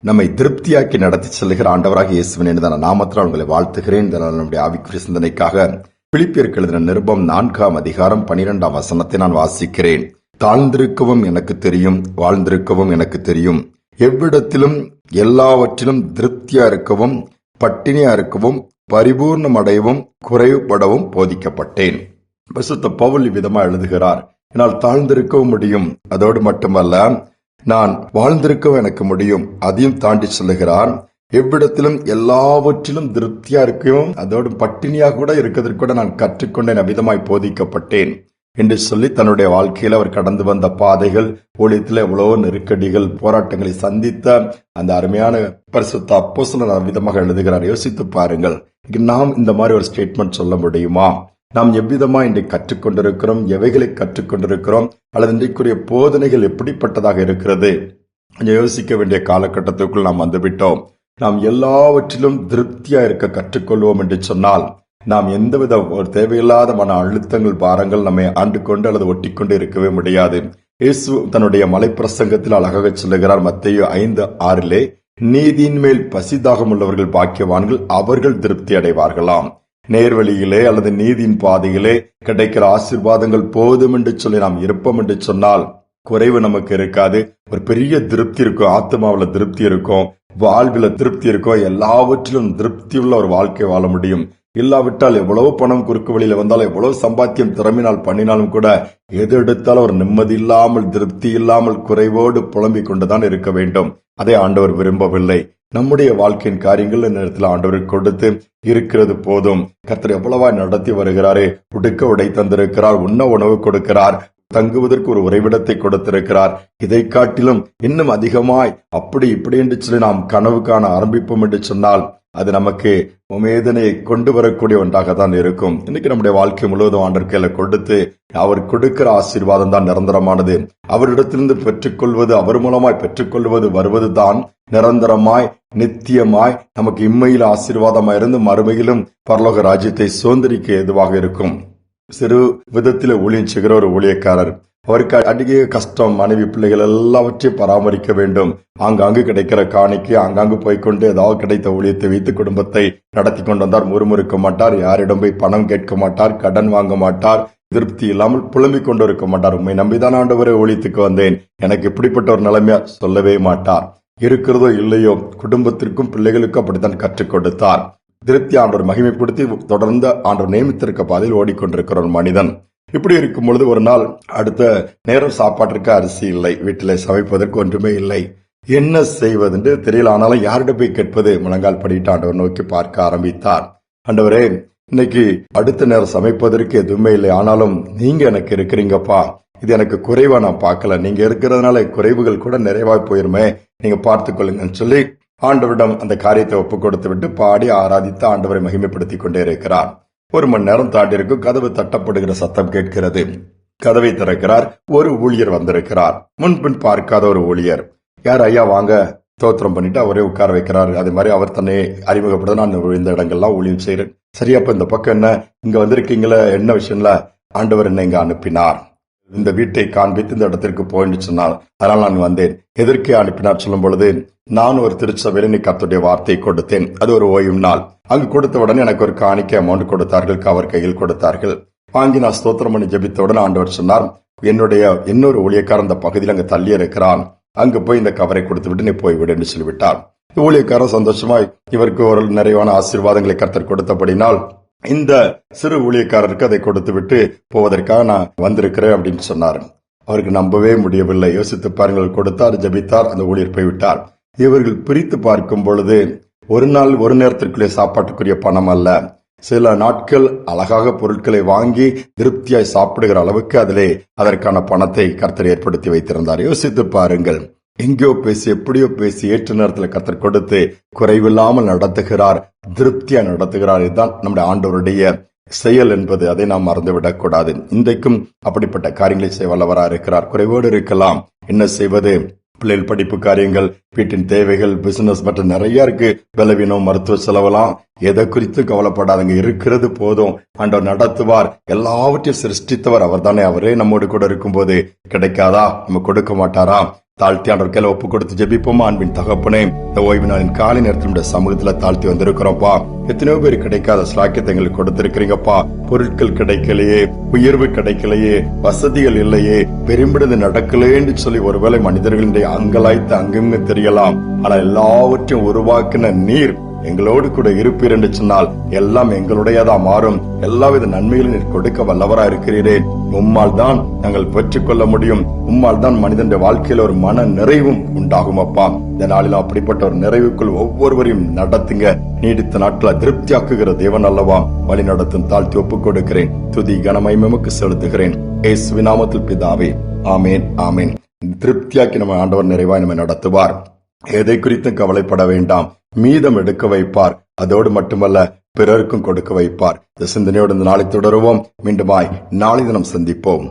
நம்மை திருப்தியாக்கி நடத்தி செல்லுகிற ஆண்டவராக இயேசுவின் என்பதான நாமத்தில் உங்களை வாழ்த்துகிறேன். நம்முடைய ஆவிக்குரிய சிந்தனைக்காக பிலிப்பியருக்கு எழுதின நிருபம் 4ஆம் அதிகாரம் 12ஆம் வசனத்தை நான் வாசிக்கிறேன். தாழ்ந்திருக்கவும் எனக்கு தெரியும், வாழ்ந்திருக்கவும் எனக்கு தெரியும். எவ்விடத்திலும் எல்லாவற்றிலும் திருப்தியா இருக்கவும், பட்டினியா இருக்கவும், பரிபூர்ணம் அடையவும், குறைபடவும் போதிக்கப்பட்டேன். பரிசுத்த பவுல் விதமா எழுதுகிறார். என்னால் தாழ்ந்திருக்கவும் முடியும், அதோடு மட்டுமல்ல நான் வாழ்ந்திருக்கவும் எனக்கு முடியும். அதையும் தாண்டி சொல்லுகிறார். எவ்விடத்திலும் எல்லாவற்றிலும் திருப்தியா இருக்கவும், அதோடு பட்டினியாக கூட இருக்கிறதற்கு கூட நான் கற்றுக்கொண்டேன், அவ்விதமாய் போதிக்கப்பட்டேன் என்று சொல்லி தன்னுடைய வாழ்க்கையில் அவர் கடந்து வந்த பாதைகள், ஊழியத்தில் எவ்வளவோ நெருக்கடிகள், போராட்டங்களை சந்தித்த அந்த அருமையான பரிசுத்த அப்போஸ்தலர் அவ்விதமாக எழுதுகிறார். யோசித்து பாருங்கள், நாம் இந்த மாதிரி ஒரு ஸ்டேட்மெண்ட் சொல்ல முடியுமா? நாம் எவ்விதமா இன்றைக்கு கற்றுக்கொண்டிருக்கிறோம், எவைகளை கற்றுக்கொண்டிருக்கிறோம், அல்லது இன்றைக்குரிய போதனைகள் எப்படிப்பட்டதாக இருக்கிறது? யோசிக்க வேண்டிய காலகட்டத்துக்குள் நாம் வந்துவிட்டோம். நாம் எல்லாவற்றிலும் திருப்தியா இருக்க கற்றுக்கொள்வோம் என்று சொன்னால் நாம் எந்தவித ஒரு தேவையில்லாத மன அழுத்தங்கள், பாரங்கள் நம்மை ஆண்டு கொண்டு அல்லது ஒட்டி கொண்டு இருக்கவே முடியாது. இயேசு தன்னுடைய மலைப்பிரசங்கத்தில் அழகாக சொல்லுகிறார். மத்தேயு 5:6 நீதியின் மேல் பசிதாகம் உள்ளவர்கள் பாக்கியவான்கள், அவர்கள் திருப்தி அடைவார்களாம். நேர்வழியிலே அல்லது நீதியின் பாதையிலே கிடைக்கிற ஆசீர்வாதங்கள் போதும் என்று சொல்லி நாம் இருப்போம் என்று சொன்னால் குறைவு நமக்கு இருக்காது. ஒரு பெரிய திருப்தி இருக்கும், ஆத்மாவில திருப்தி இருக்கும், வாழ்வில திருப்தி இருக்கும், எல்லாவற்றிலும் திருப்தி உள்ள ஒரு வாழ்க்கை வாழ முடியும். இல்லாவிட்டால் எவ்வளவு பணம் குறுக்கு வழியில வந்தாலும், எவ்வளவு சம்பாத்தியம் திறமையினால் பண்ணினாலும் கூட எது எடுத்தாலும் ஒரு நிம்மதி இல்லாமல், திருப்தி இல்லாமல், குறைவோடு புலம்பிக் கொண்டுதான் இருக்க வேண்டும். அதை ஆண்டவர் விரும்பவில்லை. நம்முடைய வாழ்க்கையின் காரியங்கள் நேரத்தில் ஆண்டவருக்கு கொடுத்து இருக்கிறது போதும். கர்த்தர் எவ்வளவா நடத்தி வருகிறாரே. உடுக்க உடை தந்திருக்கிறார், உண்ண உணவு கொடுக்கிறார், தங்குவதற்கு ஒரு உறைவிடத்தை கொடுத்திருக்கிறார். இதை காட்டிலும் இன்னும் அதிகமாய் அப்படி இப்படி என்று சொல்லி நாம் கனவு காண ஆரம்பிப்போம் என்று சொன்னால் அது நமக்கு உமேதனையை கொண்டு வரக்கூடிய ஒன்றாக தான் இருக்கும். இன்னைக்கு நம்முடைய வாழ்க்கை முழுவதும் ஆண்டவர் கையில கொடுத்து அவர் கொடுக்கிற ஆசீர்வாதம் தான் நிரந்தரமானது. அவரிடத்திலிருந்து பெற்றுக்கொள்வது, அவர் மூலமாய் பெற்றுக்கொள்வது, வருவதுதான் நிரந்தரமாய் நித்தியமாய் நமக்கு இம்மையில் ஆசீர்வாதமாய் இருந்து மறுமையிலும் பரலோக ராஜ்யத்தை சுதந்திரிக்க எதுவாக இருக்கும். சிறு விதத்தில் ஊழியம் செய்கிற ஒரு ஊழியக்காரர், அவருக்கு அதிக கஷ்டம், மனைவி பிள்ளைகள் எல்லாவற்றையும் பராமரிக்க வேண்டும். ஆங்காங்கு கிடைக்கிற காணிக்கு ஆங்காங்கு போய்கொண்டு ஏதாவது கிடைத்த ஊழியத்தை வைத்து குடும்பத்தை நடத்தி கொண்டு வந்தார். முறுமுறுக்க மாட்டார், யாரிடம் போய் பணம் கேட்க மாட்டார், கடன் வாங்க மாட்டார், திருப்தி இல்லாமல் புலம்பிக் கொண்டு இருக்க மாட்டார். உண்மை நம்பிதான் ஆண்டவரே ஊழியத்துக்கு வந்தேன், எனக்கு இப்படிப்பட்ட ஒரு நிலைமையா சொல்லவே மாட்டார். இருக்கிறதோ இல்லையோ குடும்பத்திற்கும் பிள்ளைகளுக்கும் அப்படித்தான் கற்றுக் கொடுத்தார். திருப்தி ஆண்டவர் மகிமைப்படுத்தி தொடர்ந்து ஆண்டவர் நியமித்திருக்க பாதையில் ஓடிக்கொண்டிருக்கிற ஒரு மனிதன். இப்படி இருக்கும் பொழுது ஒரு நாள் அடுத்த நேரம் சாப்பாட்டிற்கு அரிசி இல்லை, வீட்டிலே சமைப்பதற்கு ஒன்றுமே இல்லை. என்ன செய்வதென்று தெரியல. ஆனாலும் யாரிடம் போய் கேட்பது? முழங்கால் படிட்டு ஆண்டவர் நோக்கி பார்க்க ஆரம்பித்தார். ஆண்டவரே, இன்னைக்கு அடுத்த நேரம் சமைப்பதற்கு எதுவுமே இல்லை, ஆனாலும் நீங்க எனக்கு இருக்கிறீங்கப்பா, இது எனக்கு குறைவா நான் பார்க்கல, நீங்க இருக்கிறதுனால குறைவுகள் கூட நிறைவாய் போயிருமே, நீங்க பார்த்துக் கொள்ளுங்கன்னு சொல்லி ஆண்டவரிடம் அந்த காரியத்தை ஒப்புக் கொடுத்து விட்டு பாடி ஆராதித்து ஆண்டவரை மகிமைப்படுத்திக் கொண்டே இருக்கிறார். 1 மணி நேரம் தாண்டி இருக்கும். கதவு தட்டப்படுகிற சத்தம் கேட்கிறது. கதவை திறக்கிறார். ஒரு ஊழியர் வந்திருக்கிறார், முன்பின் பார்க்காத ஒரு ஊழியர். யார் ஐயா, வாங்க, ஸ்தோத்திரம் பண்ணிட்டு அவரே உட்கார வைக்கிறார். அதே மாதிரி அவர் தன்னை அறிமுகப்படுத்த, நான் இந்த இடங்கள்லாம் ஊழியம் செய்யறேன். சரியா, இப்ப இந்த பக்கம் என்ன, இங்க வந்திருக்கீங்களா, என்ன விஷயம்ல? ஆண்டவர் என்ன இங்க அனுப்பினார், இந்த வீட்டை காண்பித்து இந்த இடத்திற்கு போயின்னு சொன்னார், அதனால் நான் வந்தேன். எதற்கே அனுப்பினார் சொல்லும் பொழுது, நான் ஒரு திருச்சபையில நீ கர்த்தருடைய வார்த்தையை கொடுத்தேன், அது ஒரு ஓய்வு நாள். அங்கு கொடுத்த உடனே எனக்கு ஒரு காணிக்கை அமௌண்ட் கொடுத்தார்கள், அவர் கையில் கொடுத்தார்கள். வாங்கி நான் ஸ்தோத்திரம் பண்ணி ஜெபித்தவுடன் ஆண்டவர் சொன்னார், என்னுடைய இன்னொரு ஊழியக்காரன் அந்த பகுதியில் அங்கு தள்ளி இருக்கிறான், அங்கு போய் இந்த கவரை கொடுத்து விட்டு நீ போய்விடு என்று சொல்லிவிட்டார். ஊழியக்காரன் சந்தோஷமாய் இவருக்கு ஒரு நிறைவான ஆசீர்வாதங்களை கர்த்தர் கொடுத்தபடினால் இந்த சிறு ஊழியக்காரருக்கு அதை கொடுத்து விட்டு போவதற்காக நான் வந்திருக்கிறேன் அப்படின்னு சொன்னார். அவருக்கு நம்பவே முடியவில்லை. யோசித்து பாருங்கள், கொடுத்தார், ஜெபித்தார், அந்த ஊழியர் போய்விட்டார். இவர்கள் பிரித்து பார்க்கும் பொழுது ஒரு நாள் ஒரு நேரத்திற்குள்ளே சாப்பாட்டுக்குரிய பணம் அல்ல, சில நாட்கள் அழகாக பொருட்களை வாங்கி திருப்தியாய் சாப்பிடுகிற அளவுக்கு அதிலே அதற்கான பணத்தை கர்த்தர் ஏற்படுத்தி வைத்திருந்தார். யோசித்து பாருங்கள், எங்கேயோ பேசி எப்படியோ பேசி ஏற்ற நேரத்தில் கர்த்தர் கொடுத்து குறைவில்லாமல் நடத்துகிறார், திருப்தியா நடத்துகிறார். இதுதான் நம்முடைய ஆண்டவருடைய செயல் என்பது, அதை நாம் மறந்துவிடக் கூடாது. இன்றைக்கும் அப்படிப்பட்ட காரியங்களை செய்ய வல்லவராக இருக்கிறார். குறைவோடு இருக்கலாம், என்ன செய்வது? பிள்ளைகள் படிப்பு காரியங்கள், வீட்டின் தேவைகள், பிசினஸ் மற்றும் நிறைய இருக்கு, பலவீனம், மருத்துவ செலவெல்லாம். எதை குறித்து கவலைப்படாதங்க, இருக்கிறது போதும். ஆண்டவர் நடத்துவார். எல்லாவற்றையும் சிருஷ்டித்தவர் அவர் தானே. அவரே நம்மோடு கூட இருக்கும் போது கிடைக்காதா? நம்ம கொடுக்க மாட்டாரா? தாழ்த்தி ஆண்டவர் கையில ஒப்பு கொடுத்து ஜெபிப்போமா. அன்பின் தகப்பனே, இந்த ஓய்வு நாளின் காலை நேரத்தில் நம்முடைய சமூகத்துல தாழ்த்தி வந்திருக்கிறோம்ப்பா. எத்தனையோ பேர் கிடைக்காத ஸ்லாக்கியத்தை எங்களுக்கு கொடுத்திருக்கிறீங்கப்பா. பொருட்கள் கிடைக்கலையே, உயர்வு கிடைக்கலையே, வசதிகள் இல்லையே, பெரும்பிடுது நடக்கலேன்னு சொல்லி ஒருவேளை மனிதர்களுடைய அங்கலாய்த்து அங்கங்க தெரியலாம். ஆனா எல்லாவற்றையும் உருவாக்கின நீர் எங்களோடு கூட இருப்பீர் என்று சொன்னால் எல்லாம் எங்களுடையதா மாறும். எல்லாவித நன்மையிலும் நீர் கொடுக்க வல்லவரா இருக்கிறீரே. உம்மால் தான் நாங்கள் பெற்றுக்கொள்ள முடியும். உம்மால் தான் மனிதனுடைய வாழ்க்கையில ஒரு மன நிறைவும் உண்டாகும் அப்பா. இந்த நாளில் அப்படிப்பட்ட ஒரு நிறைவுக்குள் ஒவ்வொருவரையும் நடத்துங்க. நீடித்த நாட்களை திருப்தியாக்குகிற தேவன் அல்லவா. வழி நடத்தும் தாழ்த்தி ஒப்புக் கொடுக்கிறேன். துதி கனமகிமைக்கு செலுத்துகிறேன். இயேசுவின் நாமத்தில் பிதாவே, ஆமேன் ஆமேன். திருப்தியாக்கி நம்ம ஆண்டவர் நிறைவாய் நம்ம நடத்துவார். எதை குறித்தும் கவலைப்பட வேண்டாம். மீதம் எடுக்க வைப்பார். அதோடு மட்டுமல்ல, பிறருக்கும் கொடுக்க வைப்பார். இந்த சிந்தனையோடு இந்த நாளை தொடருவோம். மீண்டுமாய் நாளை தினம் சந்திப்போம்.